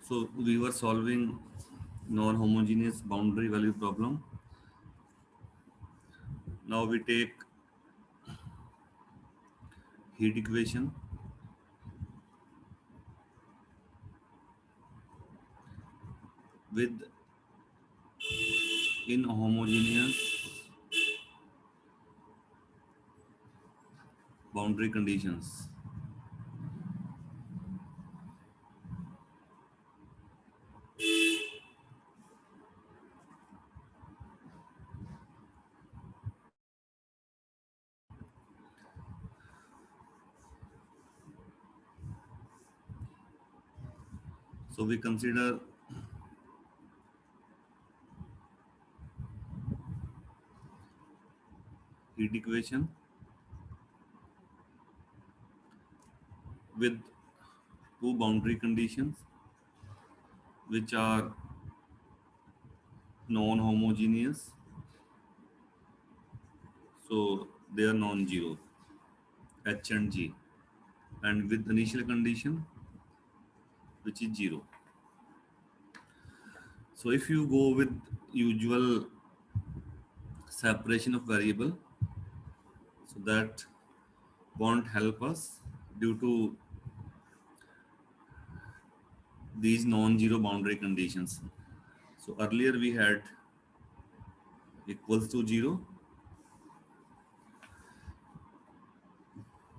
So we were solving non-homogeneous boundary value problem. Now we take heat equation with inhomogeneous boundary conditions. So we consider heat equation with two boundary conditions which are non-homogeneous, so they are non-zero, H and G, and with initial condition which is zero. So if you go with usual separation of variable, so that won't help us due to these non-zero boundary conditions. So earlier we had equals to zero.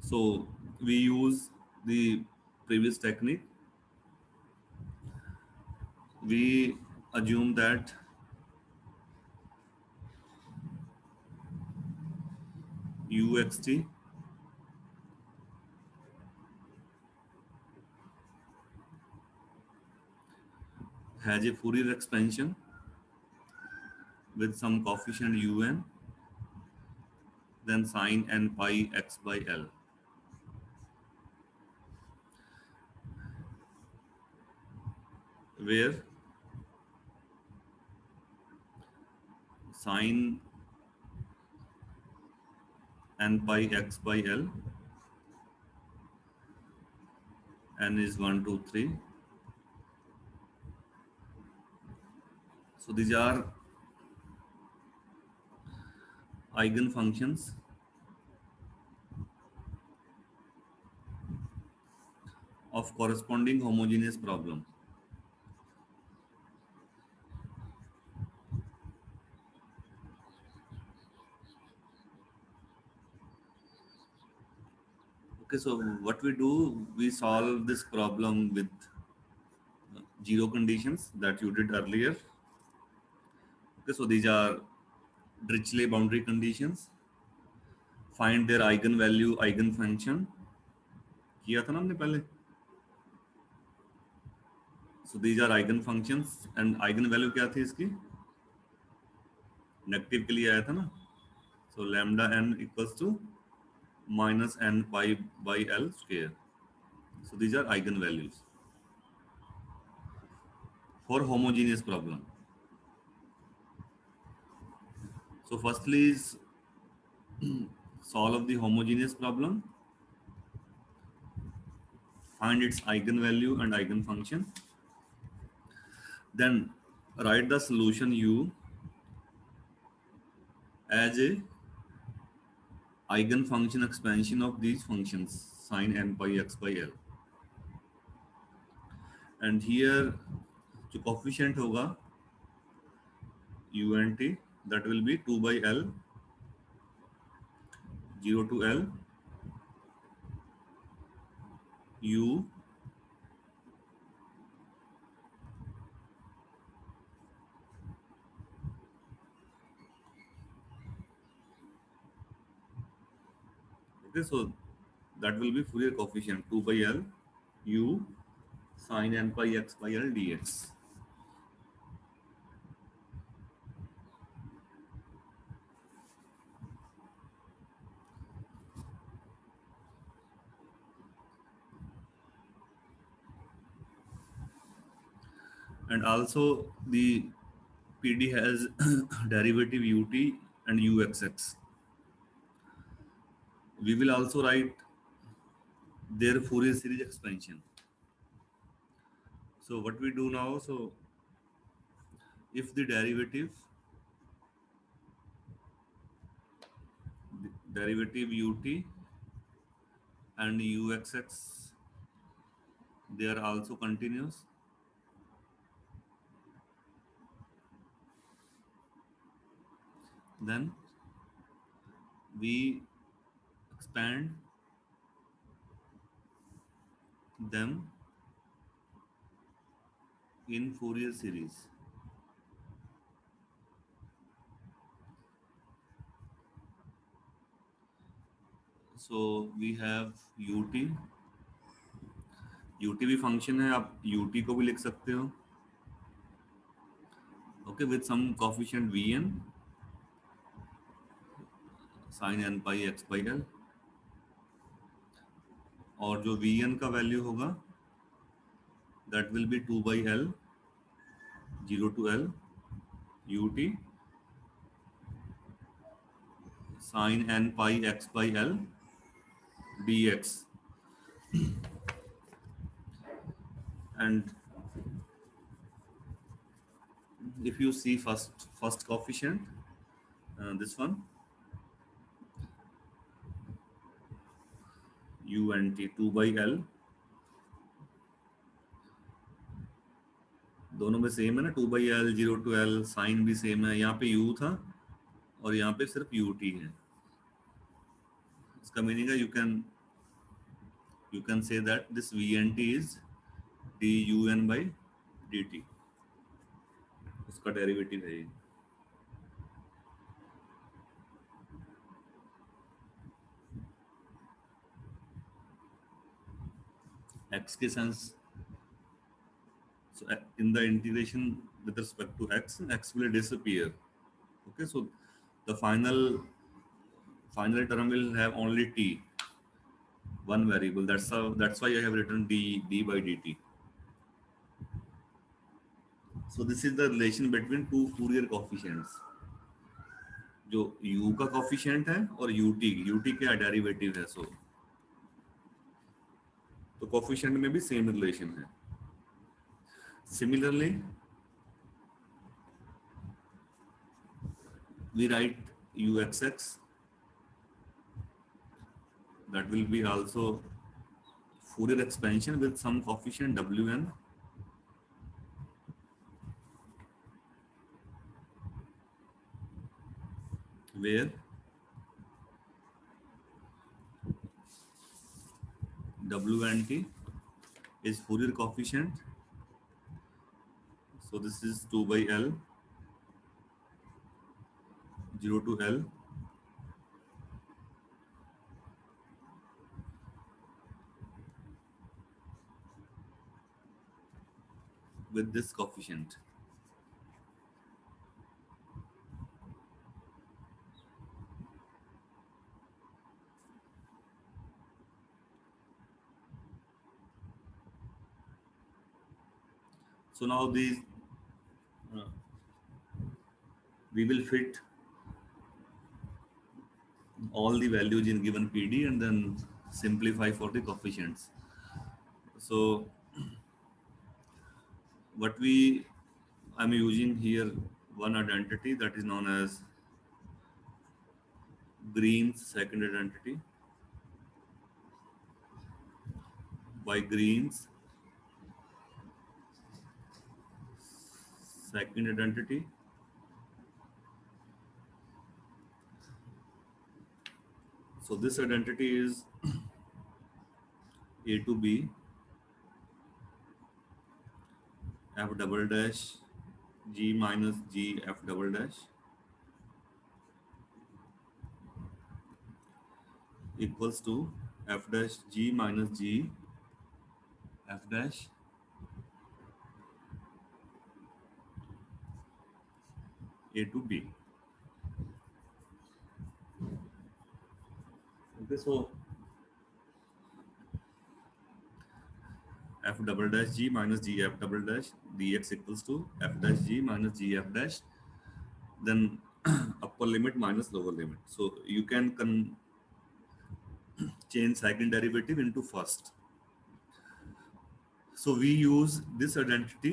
So we use the previous technique. We assume that uxt has a Fourier expansion with some coefficient un, then sine n pi x by L, where sine n pi x by L, n is 1, 2, 3. So these are eigenfunctions of corresponding homogeneous problem. Okay, so what we do, we solve this problem with zero conditions that you did earlier. Okay, so these are Dirichlet boundary conditions. Find their eigenvalue, eigenfunction. किया था ना हमने पहले. So these are eigenfunctions and eigenvalue क्या थी इसकी? Negative के लिए आया था ना. So lambda n equals to minus n pi by L square. So these are eigenvalues for homogeneous problem. So firstly is solve the homogeneous problem, find its eigenvalue and eigenfunction, then write the solution u as a eigenfunction expansion of these functions sine n pi x by L. And here जो coefficient होगा unt, that will be 2 by L, 0 to L u okay, so that will be Fourier coefficient 2 by L u sine n pi x by L dx. And also the PD has derivative ut and uxx. We will also write their Fourier series expansion. So what we do now, so if the derivative ut and uxx, they are also continuous, then we expand them in Fourier series. So we have ut, ut भी function है, आप ut को भी लिख सकते हो, okay, with some coefficient vn sin n pi x by l, और जो vn का वैल्यू होगा that will B 2 by l 0 to l ut sin n pi x by l dx. And if you see first coefficient, this one unt 2 by l, दोनों में same है ना, 2 by l 0 to l, sign भी same है, यहाँ पे u था और यहाँ पे सिर्फ ut है. इसका मीनिंग है you can say that this vnt is dun by dt, उसका डेरिवेटिव है ये. x के sense, so in the integration with respect to x will disappear. Okay, so the final term will have only t, one variable. That's why I have written d by dt. So this is the relation between two Fourier coefficients. जो u का coefficient है और ut का derivative है, सो तो coefficient में भी same relation है. Similarly, we write uxx, that will be also Fourier expansion with some coefficient wn, where wnt is Fourier coefficient. So this is 2 by l 0 to l with this coefficient. So now these we will fit all the values in given PD and then simplify for the coefficients. So what I'm using here one identity that is known as Green's second identity. By Green's second identity, so this identity is a to b f double dash g minus g f double dash equals to f dash g minus g f dash a to b. Okay, so f double dash g minus g f double dash dx equals to f dash g minus g f dash, then upper limit minus lower limit. So you can change second derivative into first. So we use this identity,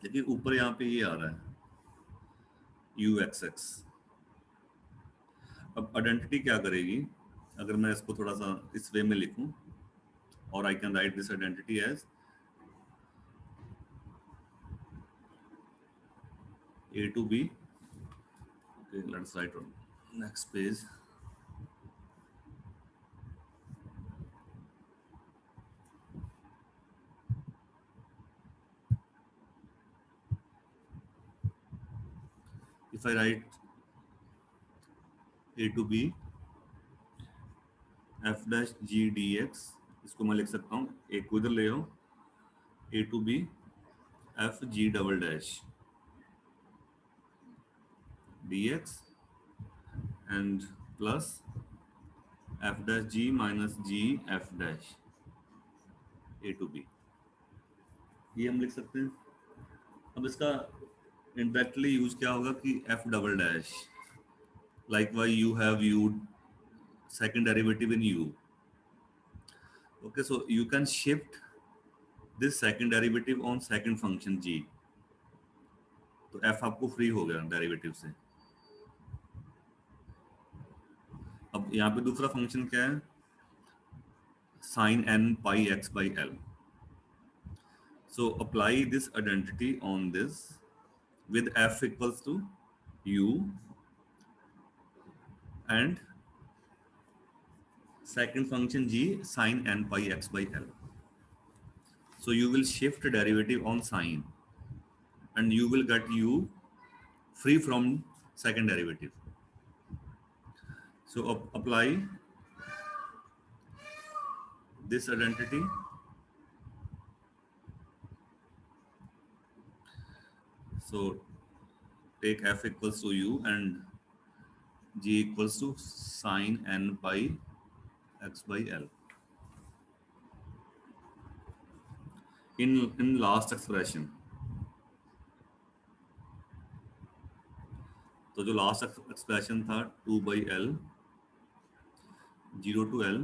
लेकिन ऊपर यहाँ पे ये आ रहा है u x x. अब identity क्या करेगी, अगर मैं इसको थोड़ा सा इस वे में लिखूं, और I can write this identity as a to b. Okay, let's write on next page. If I write a to b f dash g dx, इसको मैं लिख सकता हूँ, एक को इधर ले आओ, a to b f g double dash dx and plus f dash g minus g f dash a to b, ये हम लिख सकते हैं। अब इसका indirectly यूज क्या होगा कि f double dash, likewise you have u second derivative in u. Okay, so you can shift this second derivative on second function g, तो f आपको फ्री हो गया डेरिवेटिव से। अब यहाँ पे दूसरा फंक्शन क्या है, sin n pi x by l. So apply this identity on this with f equals to u and second function g sin n pi x by l. So you will shift derivative on sin and you will get u free from second derivative. So apply this identity. So take f equals to u and g equals to sin n pi x by l. In last expression, तो जो last expression था 2/l 0 to l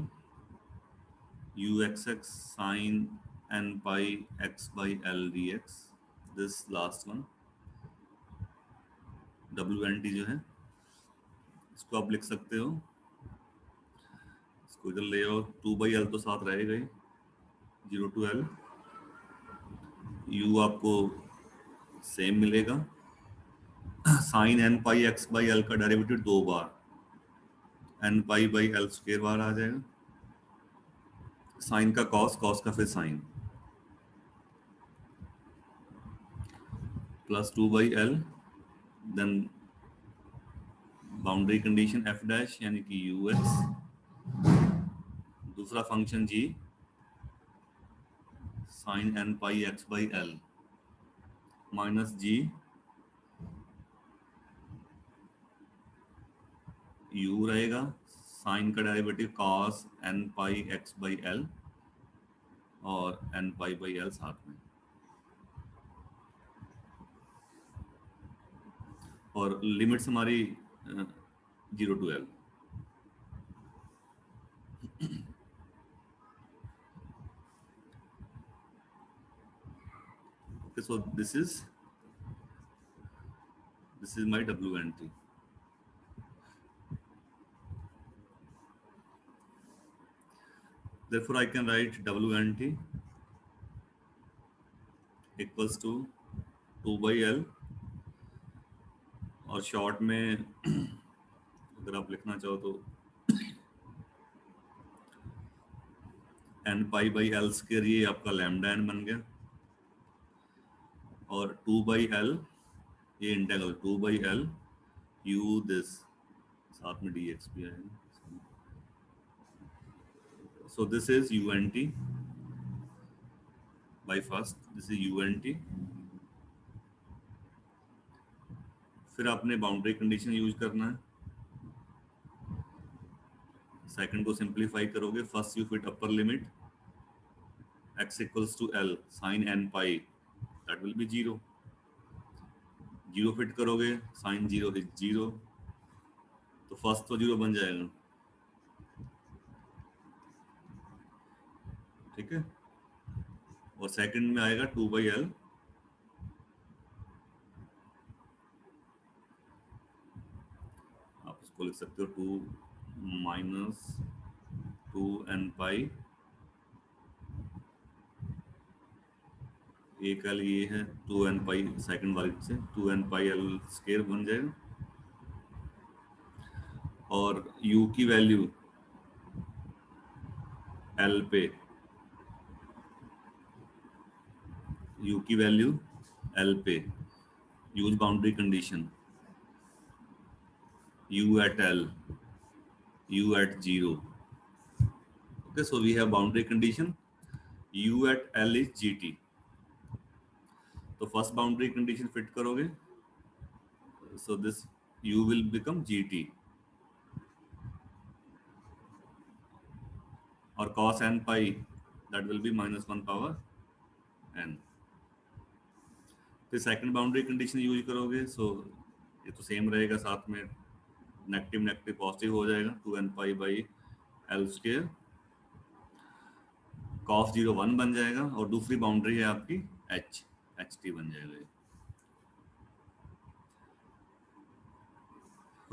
u x x sin n pi x by l dx, this last one wnt जो है, इसको आप लिख सकते हो, इसको इधर ले आओ, 2/l तो साथ रहेगा ही, 0 to l u आपको सेम मिलेगा, sine N pi x by l का डेरिवेटिव 2 बार n pi by L square बार आ जाएगा, साइन का कॉस, कॉस का फिर sine, plus 2/l, then boundary condition f dash यानी कि यू एक्स, दूसरा function g sine N pi x by l minus g u रहेगा, साइन का derivative cos n pi x by L और N pi by L साथ में, और limits हमारी 0 to l. Okay, so this is my wnt. Therefore, I can write wnt equals to 2/l, और short में अगर आप लिखना चाहो तो n pi by L square, ये आपका लैम्डा n बन गया, और 2/l ये इंटीग्रल 2/l u दिस, साथ में dx भी आएगा, so this is unt by first, this is unt, फिर आपने बाउंड्री कंडीशन यूज करना है, सेकंड को सिंप्लीफाई करोगे, first you fit upper limit x equals to l sin n pi, that will be 0, 0 fit करोगे, sin 0 is 0, तो first तो 0 बन जाएगा, ठीक है। और सेकंड में आएगा 2/L, आप इसको लिख सकते हो 2 माइनस 2n पाई, एक एल ये है 2n पाई, सेकंड वाली से 2n पाई L² बन जाएगा। और u की वैल्यू L पे, u की वैल्यू L पे, use boundary condition u at L, u at 0। Okay, so we have boundary condition u at L is gt। तो फर्स्ट बाउंड्री कंडीशन फिट करोगे, so this u will become gt, और cos n pi that will be -1/n। फिर second boundary condition use करोगे, सो ये तो same रहेगा, साथ में नेगेटिव नेगेटिव पॉजिटिव हो जाएगा, 2n पाई/L², cos 0 1 बन जाएगा, और दूसरी बाउंड्री है आपकी ht बन जाएगा।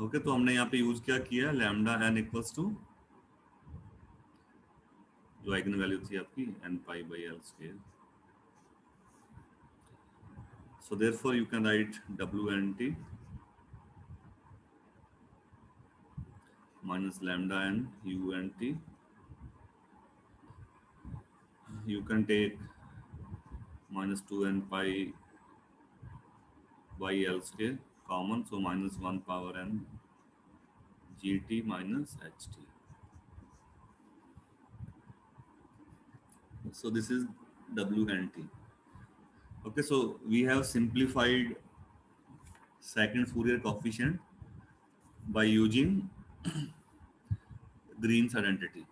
ओके, तो हमने यहाँ पे यूज क्या किया, लैम्डा n इक्वल्स टू जो आइगन वैल्यू थी आपकी n/L²। So therefore you can write WNT minus lambda n UNT. You can take minus 2n pi by L² common, so -1/n GT minus HT. So this is WNT. Okay, so we have simplified second Fourier coefficient by using Green's identity.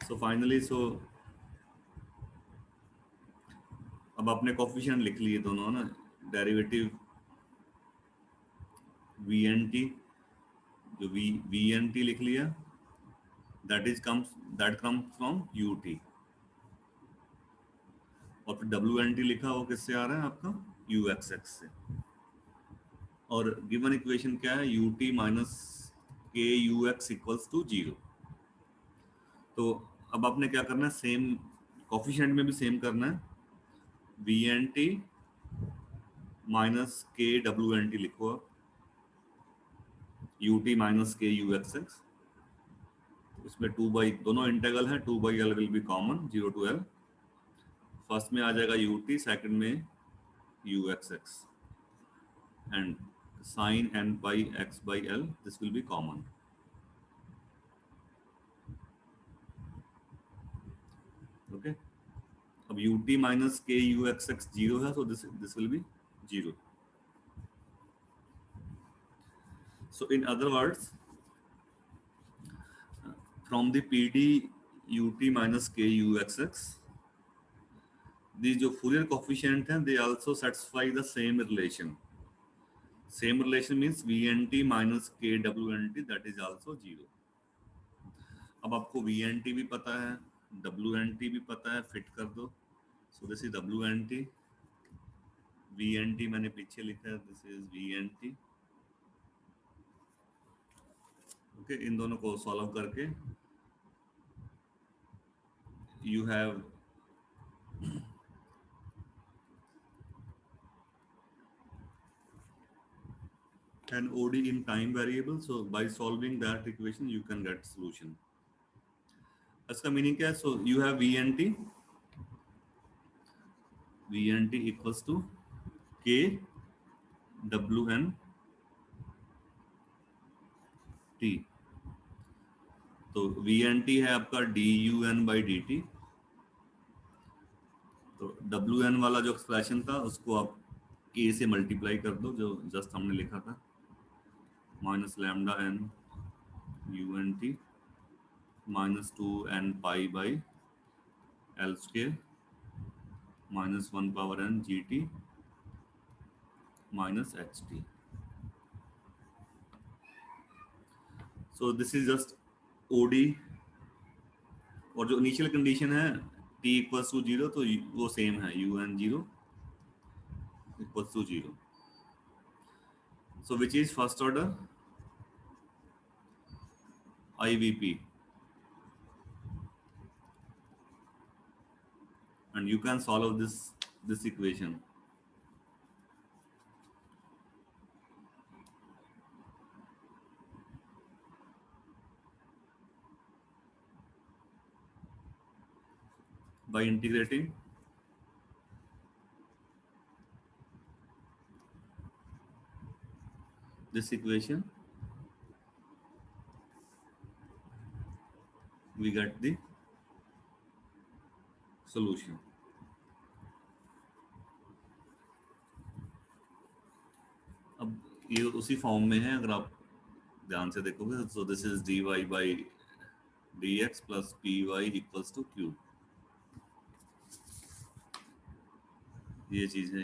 So finally, so अब आपने coefficient लिख लिए दोनों ना, derivative VNT, जो VNT लिख लिया, that comes from UT, और फिर WNT लिखा, वो किससे आ रहा है आपका UXX से। और गिवन इक्वेशन क्या है, UT minus KUX equals to 0। तो अब आपने क्या करना है, सेम कोफिशिएंट में भी सेम करना है, VNT माइनस KWNT लिखो आप, UT माइनस KUXX, इसमें 2 दोनों इंटीग्रल है, 2/L will be common, 0 to L। First में आ जाएगा UT, सेकंड में UXX, and sin n/x/L this will be common। Okay, अब UT minus KUXX 0 है, so this will be 0। So in other words, from the PD UT minus KUXX, these जो Fourier coefficient हैं, they also satisfy the same relation। Same relation means VNT minus KWNT, that is also 0। अब आपको VNT भी पता है, WNT भी पता है, फिट कर दो। So this is WNT, VNT मैंने पीछे लिखा है, दिस इज VNT। ओके, इन दोनों को सॉल्व करके you have an OD in time variable, so by solving that equation you can get solution। इसका मीनिंग क्या है, so you have VNT equals to KWNT। तो VNT है आपका DUN/dt, तो WN वाला जो एक्सप्रेशन था उसको आप K से मल्टीप्लाई कर दो, जो जस्ट हमने लिखा था, minus lambda n UNT minus 2n pi/L² minus 1/n GT minus HT। So this is just ODE, और जो इनिशियल कंडीशन है t इक्वल्स टू 0, तो वो सेम है un0 equals to 0. So which is first order? IVP. And you can solve this equation. By integrating this equation, we get the solution. अब ये उसी form में है, अगर आप ध्यान से देखोगे. So this is dy by dx plus py equals to q. ये चीज है,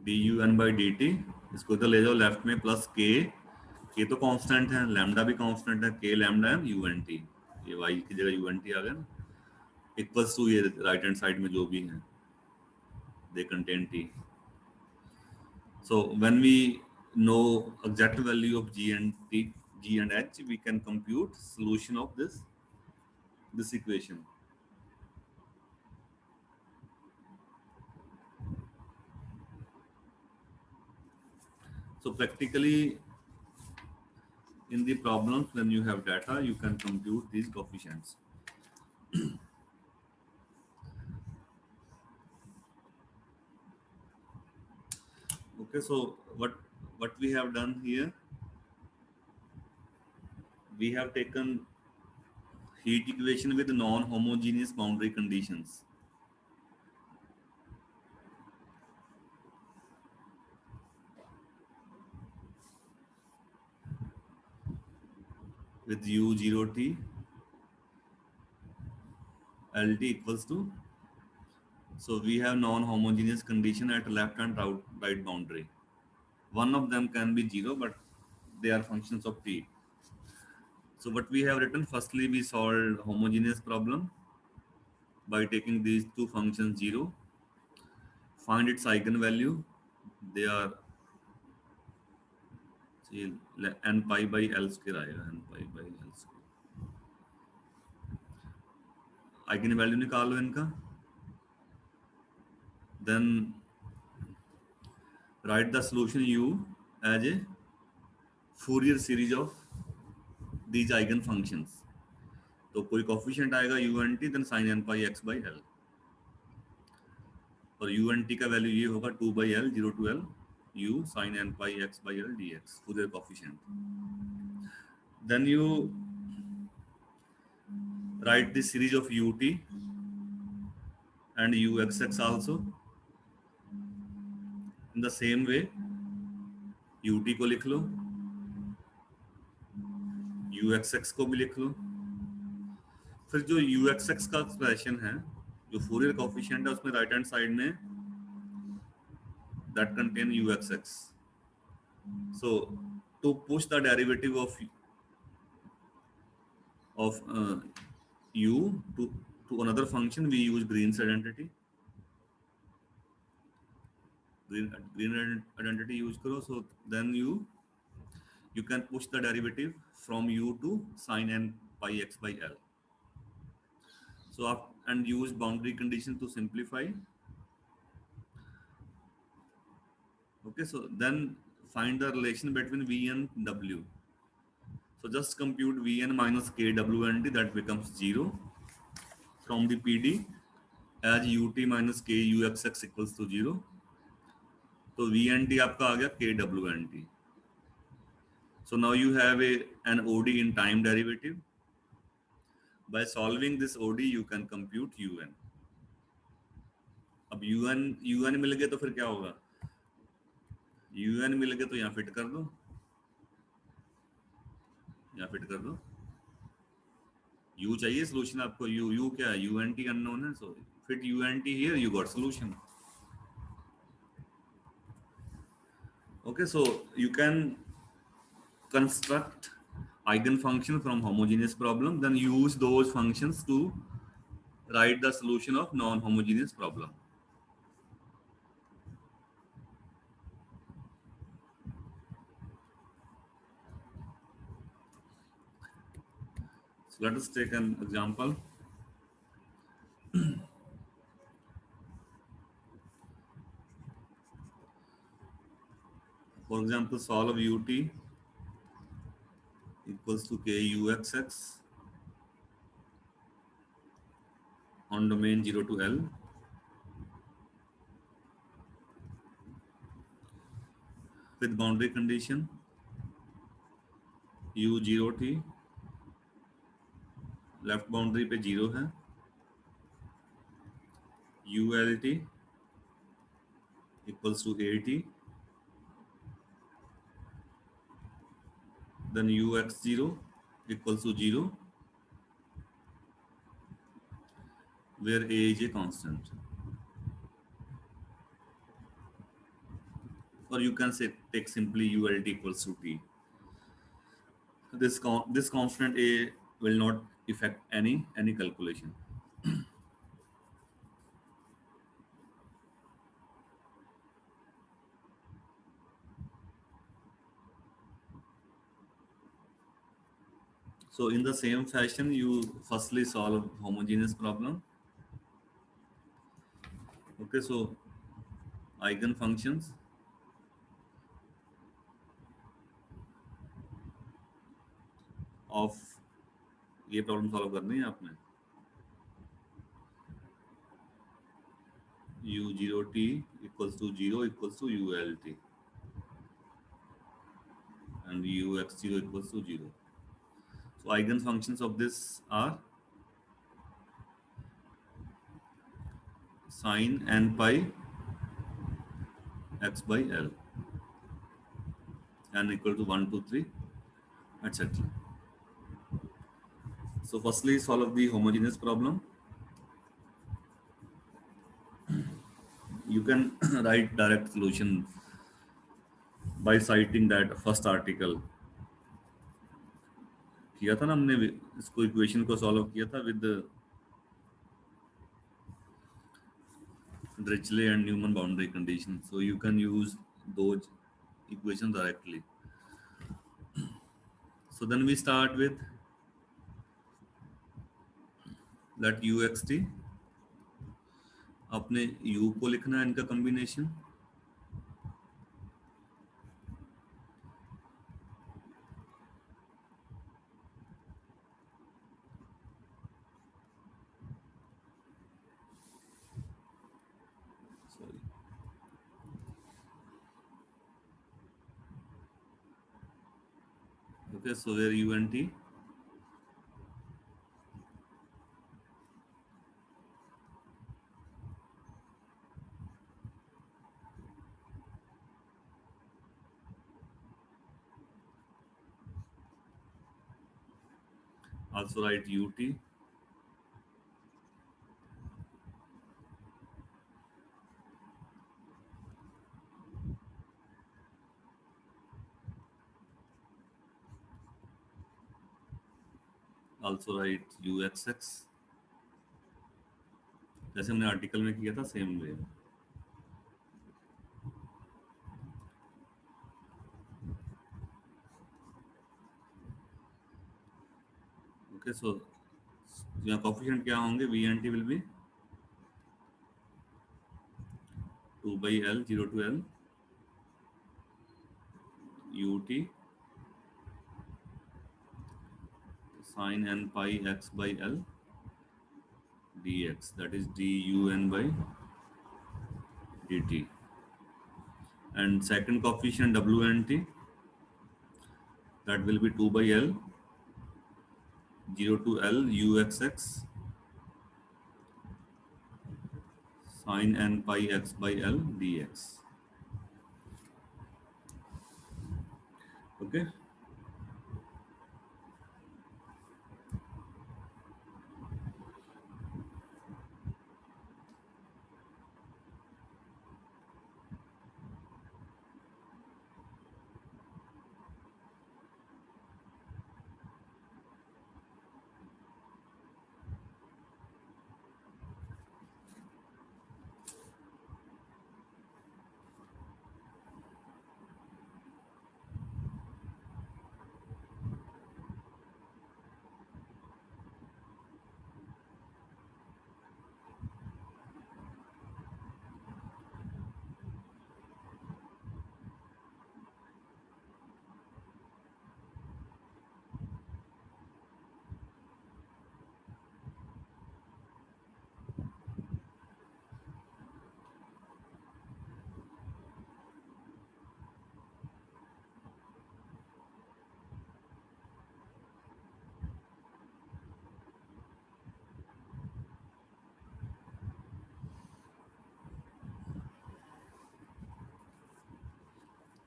ये dun by dt, इसको इधर ले जाओ लेफ्ट में, प्लस k तो कांस्टेंट है, लैम्डा भी कांस्टेंट है, k लैम्डा है unt, ये y की जगह unt आ गया ना, इक्वल्स टू ये राइट हैंड साइड में जो भी है, they contain t. So when we know exact value of g and h, we can compute solution of this equation. So practically in the problems, when you have data, you can compute these coefficients. Okay, so what we have done here, we have taken heat equation with non-homogeneous boundary conditions. With u0t LT equals to, so we have non-homogeneous condition at left and right boundary. One of them can be 0, but they are functions of t. So what we have written, firstly we solved homogeneous problem by taking these two functions 0, find its eigenvalue. They are n pi by l square आएगा, n pi by l square. Eigenvalue निकालो इनका, then write the solution u as a Fourier series of these eigen functions. तो कोई coefficient आएगा unt, then sin n pi x by l, और unt का value ये होगा 2 by l 0 to l u sin n pi x by l dx, Fourier coefficient. Then you write the series of ut and uxx also in the same way. ut को लिख लो, uxx को भी लिख लो. फिर जो uxx का expression है, जो Fourier coefficient है, उसमें राइट हैंड साइड में that contain uxx. So to push the derivative of u to another function, we use Green's identity. Green identity use karo, so then you can push the derivative from u to sin n pi x by l. So and use boundary condition to simplify. Okay, so then find the relation between v and w. So just compute vn minus kwnt, that becomes 0 from the PD as ut minus k uxx equals to 0. तो vnt आपका आ गया kwnt. So now you have an OD in time derivative. By solving this OD, you can compute un. अब un मिल गए तो फिर क्या होगा? un मिल गए तो यहाँ फिट कर दो, यहाँ फिट कर दो. u चाहिए solution आपको, u क्या है? unt unknown है, so fit unt here, you got solution. Okay, so you can construct eigenfunction from homogeneous problem, then use those functions to write the solution of non-homogeneous problem. So let us take an example. For example, solve ut equals to kuxx on domain 0 to L with boundary condition u0t left boundary पे 0 है, ult equals to 80, then ux0 equals to 0 where a is a constant, or you can say take simply ult equals to t. This constant a will not affect any calculation. So in the same fashion, you firstly solve homogeneous problem. Okay, so eigenfunctions of ये problem solve करनी है आपने u0t equals to 0 equals to ult and ux0 equals to 0. So eigenfunctions of this are sine n pi x by l, n equal to 1 to 3, etc. So firstly solve the homogeneous problem. You can write direct solution by citing that first article. किया था ना हमने इसको equation को solve किया था with Dirichlet and Newman boundary conditions, so you can use those equations directly. So then we start with let uxt, अपने u को लिखना है इनका combination, sorry, okay, so where unt also write ut, also write uxx, जैसे हमने article में किया था सेम वे. Okay, so यहाँ कोफिशिएंट क्या होंगे, vnt will be 2 by l 0 to l ut sine n pi x by l dx, that is dun by dt, and second coefficient wnt, that will be 2 by l 0 to l uxx sine n pi x by l dx. Okay,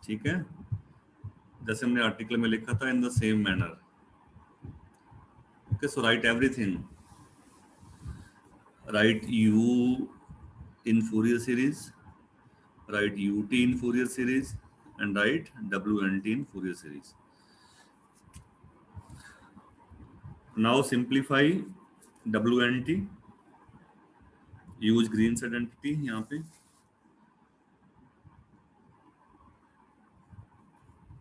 ठीक है, जैसे हमने article में लिखा था, in the same manner. Okay, so right everything, right u in Fourier series, write ut in Fourier series, and write wnt in Fourier series. Now simplify wnt, use Green's identity यहाँ पे,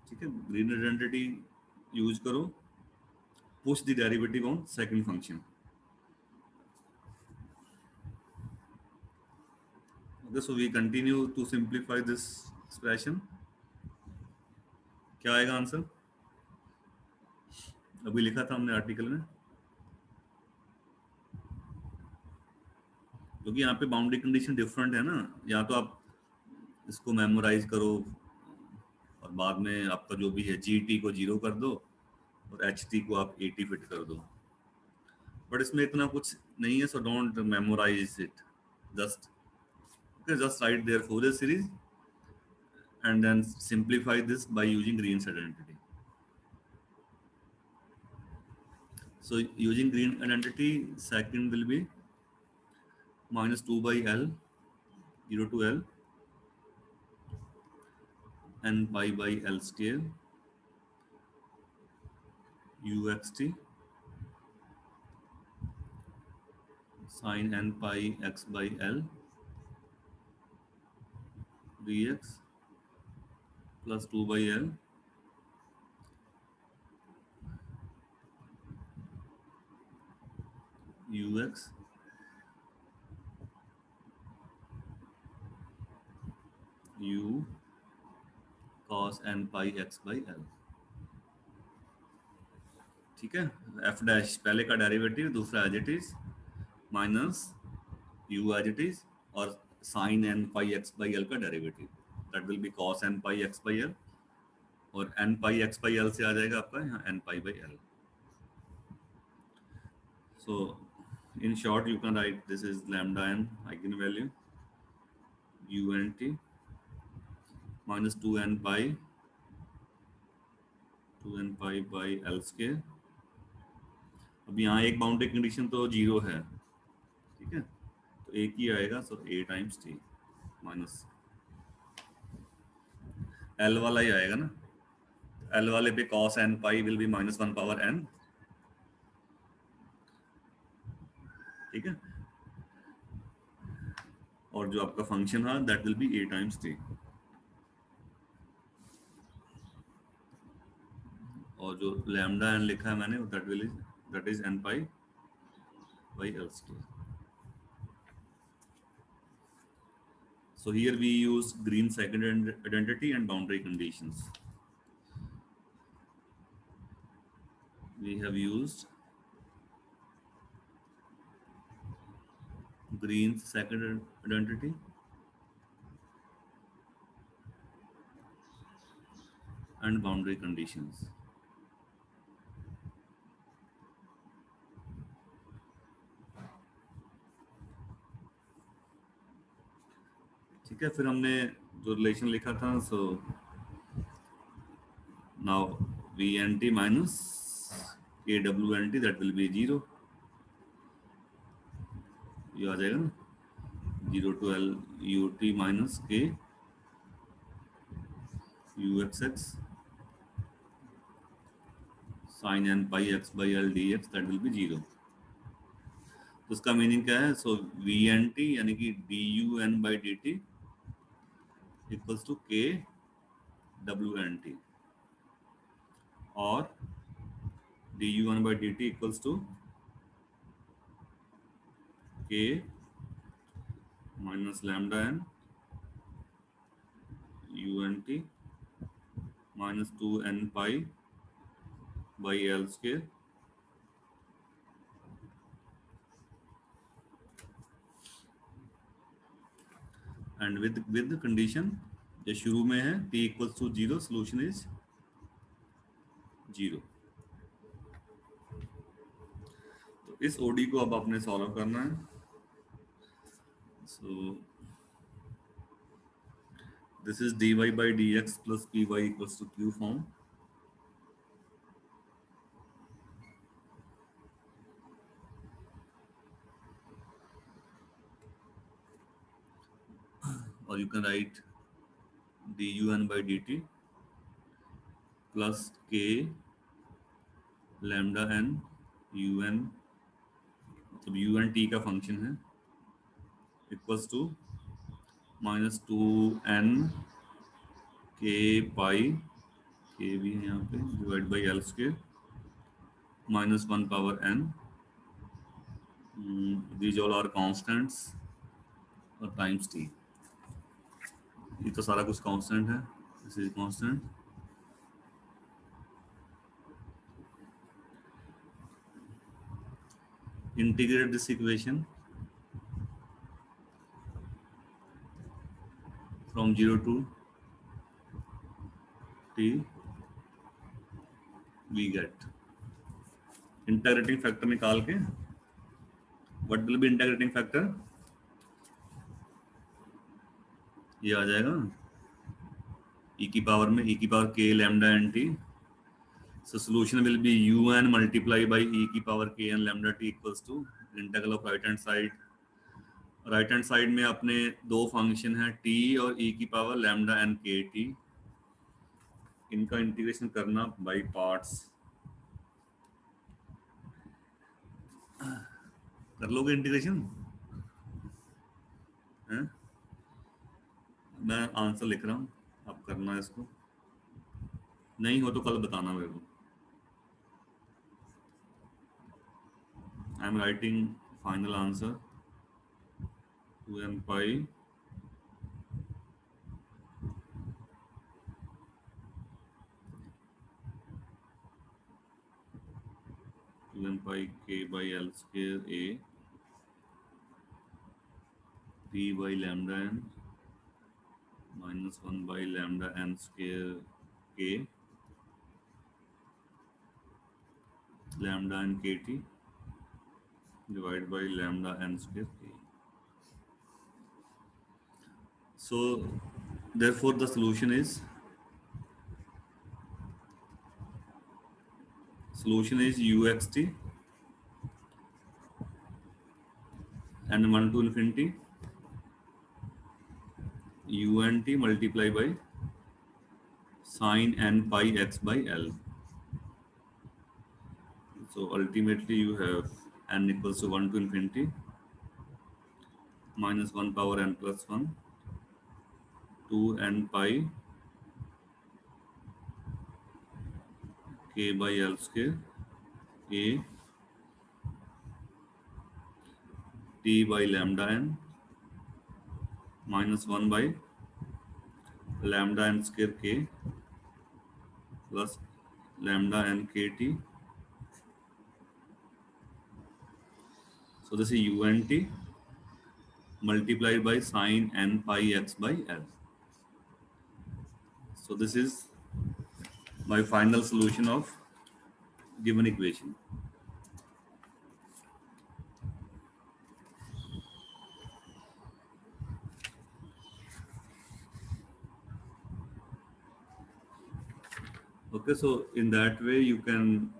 ठीक है, green identity use करो, push the derivative on second function. Okay, so we continue to simplify this expression. क्या आएगा answer? अभी लिखा था हमने आर्टिकल में, क्योंकि यहाँ पे बाउंड्री कंडीशन डिफरेंट है ना, या तो आप इसको मेमोराइज करो और बाद में आपका जो भी है जी टी को 0 कर दो और एच टी को आप 80 फिट कर दो, बट इसमें इतना कुछ नहीं है, so don't memorize it, just just write their Fourier series and then simplify this by using Green's identity. So using Green identity, second will be minus 2 by L, 0 to L, n pi by L square, uxt, sin n pi x by L, dx, plus 2 by L, ux, u cos n pi x by L। ठीक है, F dash पहले का derivative, दूसरा as it is, minus u as it is, और sine n pi x by l का derivative, that will be cos n pi x by l, और n pi x by l से आ जाएगा आपका यहाँ n pi by l। So in short you can write this is lambda n eigen value unt minus 2n pi by l square. अब यहाँ एक boundary condition तो 0 है, ठीक है, तो एक ही आएगा, सो a times t minus l वाला ही आएगा ना, l वाले पे cos n pi will be minus 1 power n, ठीक है, और जो आपका फंक्शन है that will B a times t, और जो लैम्डा n लिखा है मैंने that is n pi by l square। So here we use Green second identity and boundary conditions. We have used Green's second identity and boundary conditions. ठीक है, फिर हमने जो रिलेशन लिखा था, so now V N T minus K W N T that will be 0, ये आ जाएगा ना, 0 to L U T minus K U x X sine N pi x by L D X that will be 0। तो उसका meaning क्या है? So we N T यानी कि D U N by D T equals to K W N T, और D U N by D T equals to K minus lambda N U N T minus 2 N pi by L square, and with condition जो शुरू में है t equals to 0, solution is 0। तो इस OD को अब आपने सॉल्व करना है। सो This is dy by dx plus py equals to q form. Or you can write dun by dt plus k lambda n un, मतलब un t का function है, equals to minus two n के pi, k भी है यहाँ पे, divide by L square minus one power n, these all are constants, और times t. ये तो सारा कुछ कांस्टेंट है, this is constant. Integrate this equation from 0 to t, we get integrating factor निकाल के, what will be integrating factor, ये आ जाएगा e की पावर में e की power k lambda n t. So solution will be un multiplied by e की power k n lambda t equals to integral of right hand side. Right hand side में अपने दो function है t और e की power lambda n k t, इनका integration करना by parts. कर लोगे इंटीग्रेशन? मैं आंसर लिख रहा हूँ, अब करना है इसको, नहीं हो तो कल बताना मेरे को। I am writing final answer 2n pi k by l square a p by lambda n minus 1 by lambda n square k lambda n kt divided by lambda n square k. So therefore the solution is uxt and 1 to infinity unt multiplied by sin n pi x by l. So ultimately you have n equals to 1 to infinity minus 1 power n plus 1 2n pi k by l square a t by lambda n minus 1 by lambda n square k plus lambda n kt. So this is unt multiplied by sin n pi x by l. So this is my final solution of given equation. Okay, so in that way you can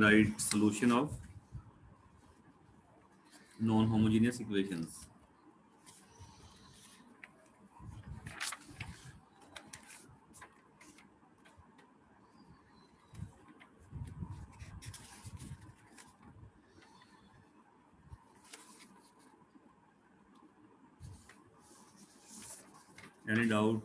write solution of non-homogeneous equations. Any doubt?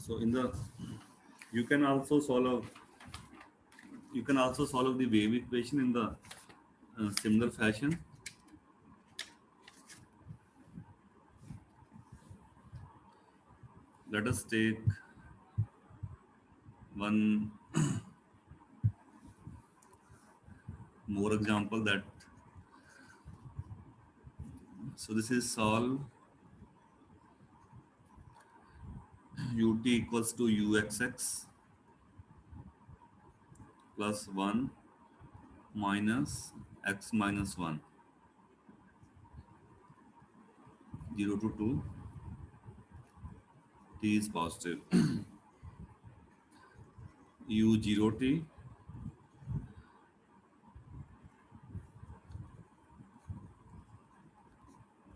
So in the, you can also solve You can also solve the wave equation in the similar fashion. Let us take one more example that, so this is solve ut equals to uxx plus 1 minus x minus 1, 0 to 2, t is positive, u 0 t,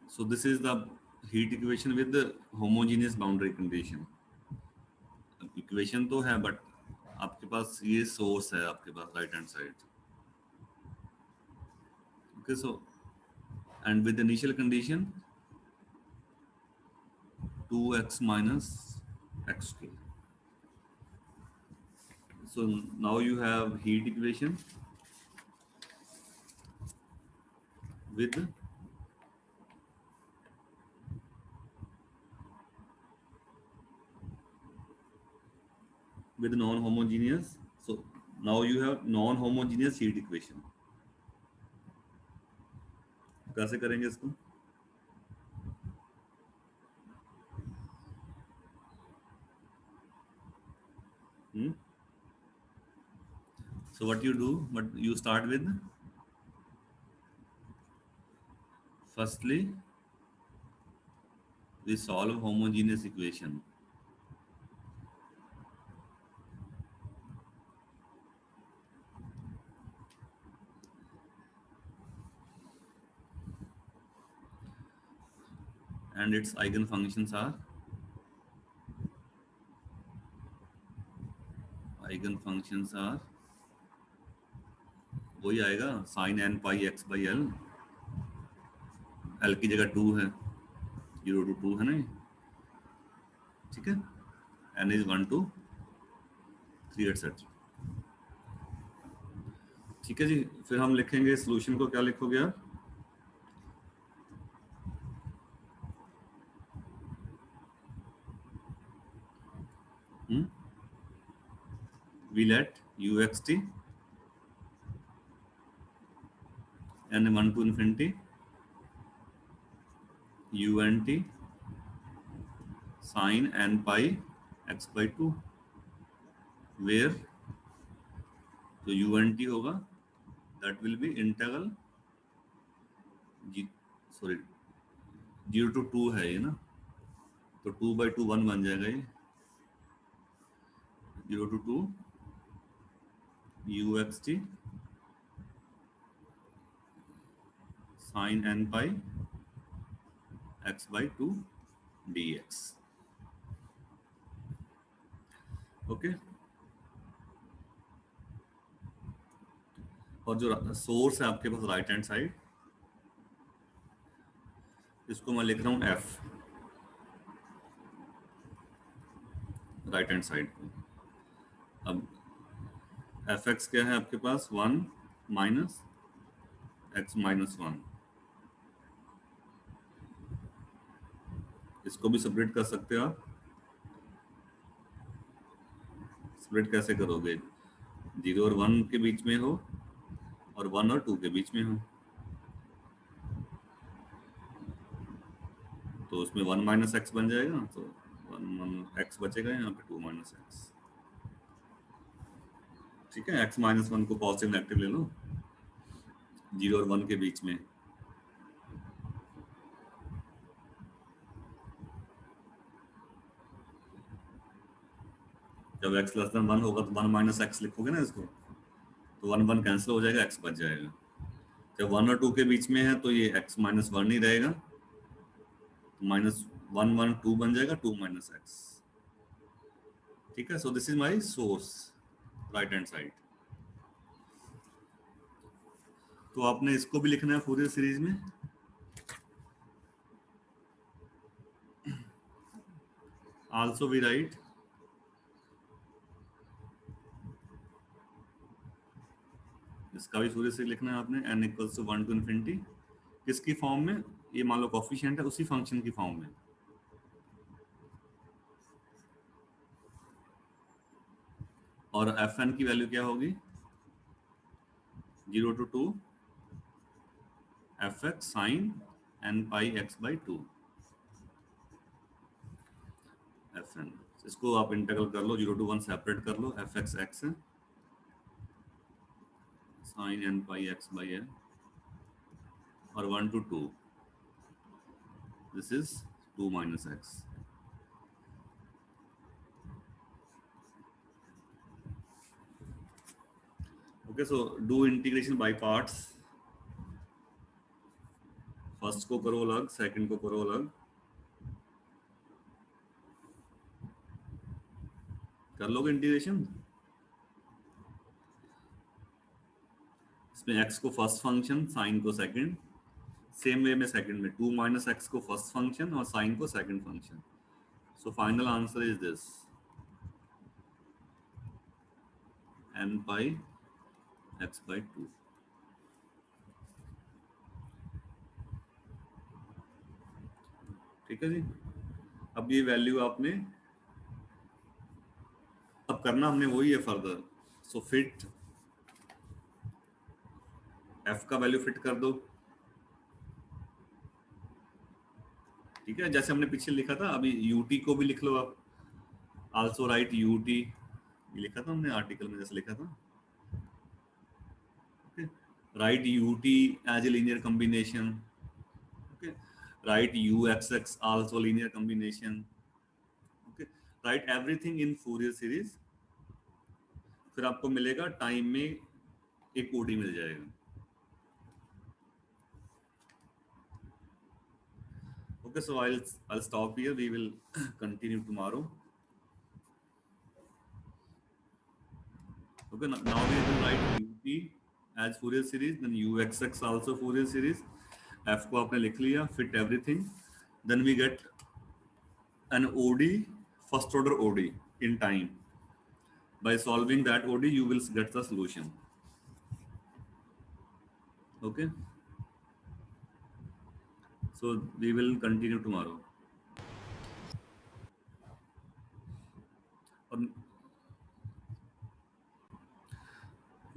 so this is the heat equation with the homogeneous boundary condition. Equation तो है but आपके पास ये source है आपके पास right hand side. Okay, so and with initial condition 2x minus x2. So now you have heat equation with non-homogeneous. So now you have non-homogeneous heat equation. कैसे करेंगे इसको? So what you do? But you start with, firstly we solve homogeneous equation. And its eigenfunctions are वही आएगा sin n pi x by l. l की जगह 2 है, 0 to 2 है ना, ठीक है. n is 1 to 3 etc. ठीक है जी. फिर हम लिखेंगे सॉल्यूशन को. क्या लिखोगे आप? We let uxt n 1 to infinity unt sin n pi x by 2, where जो unt होगा that will be integral sorry 0 to 2 है ये ना, तो 2 by 2 1 बन जाएगा ये. 0 to 2 uxt sin n pi x by 2 dx. Okay. और जो सोर्स है आपके पास राइट हैंड साइड, इसको मैं लिख रहा हूं f राइट हैंड साइड पे. अब एफ एक्स क्या है आपके पास? 1 माइनस एक्स माइनस 1. इसको भी सेपरेट कर सकते हो आप. सेपरेट कैसे करोगे? 0 और 1 के बीच में हो और 1 और 2 के बीच में हो, तो उसमें 1 माइनस एक्स बन जाएगा. तो 1 एक्स बचेगा यहाँ पे, 2 माइनस एक्स. ठीक है. एक्स माइनस 1 को पॉजिटिव नेगेटिव ले लो 0 और 1 के बीच में. जब x लेस देन 1 होगा तो 1 माइनस एक्स लिखोगे ना इसको, तो 1 1 कैंसिल हो जाएगा, x बच जाएगा. जब 1 और 2 के बीच में है तो ये x माइनस 1 ही रहेगा, माइनस 1 1 2 बन जाएगा, 2 माइनस एक्स. ठीक है. So this is my source right hand side. तो आपने इसको भी लिखना है फूरियर सीरीज में. आल्सो वी राइट इसका भी सूर्य से लिखना है आपने, n equals to 1 to infinity, किसकी फॉर्म में, ये मान लो कॉफिशिएंट है, उसी फंक्शन की फॉर्म में। और एफ एन की वैल्यू क्या होगी, 0 to 2 f x sine N pi x by 2 f n. इसको आप इंटीग्रल कर लो, 0 to 1 सेपरेट कर लो, एफ एक्स एक्स है sine N pi x by n, और 1 to 2 this is 2 minus x. Okay, so do integration by parts. First को करो अलग, सेकंड को करो अलग, कर लोगे इंटीग्रेशन। इसमें x को फर्स्ट फंक्शन, साइन को सेकंड, सेम वे में सेकंड में 2 माइनस एक्स को फर्स्ट फंक्शन और साइन को second function. So final answer is this n pi x by 2। ठीक है जी। अब ये वैल्यू आपने, अब करना हमने वही है फर्दर। सो फिट f का वैल्यू फिट कर दो। ठीक है, जैसे हमने पीछे लिखा था, अभी ut को भी लिख लो आप, आल्सो राइट ut, ये लिखा था हमने आर्टिकल में जैसे लिखा था। Okay. Write ut as a linear combination. Okay. Write uxx also linear combination. Okay. Write everything in Fourier series. फिर आपको मिलेगा टाइम में एक ओडी मिल जाएगा। Okay, so I'll stop here. We will continue tomorrow. Okay, now we will write ut as Fourier series, then uxx also Fourier series. F को आपने लिख लिया, fit everything. Then we get an OD, first order OD in time. By solving that OD, you will get the solution. Okay. So we will continue tomorrow.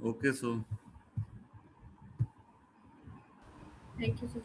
Okay, so Thank you, sir.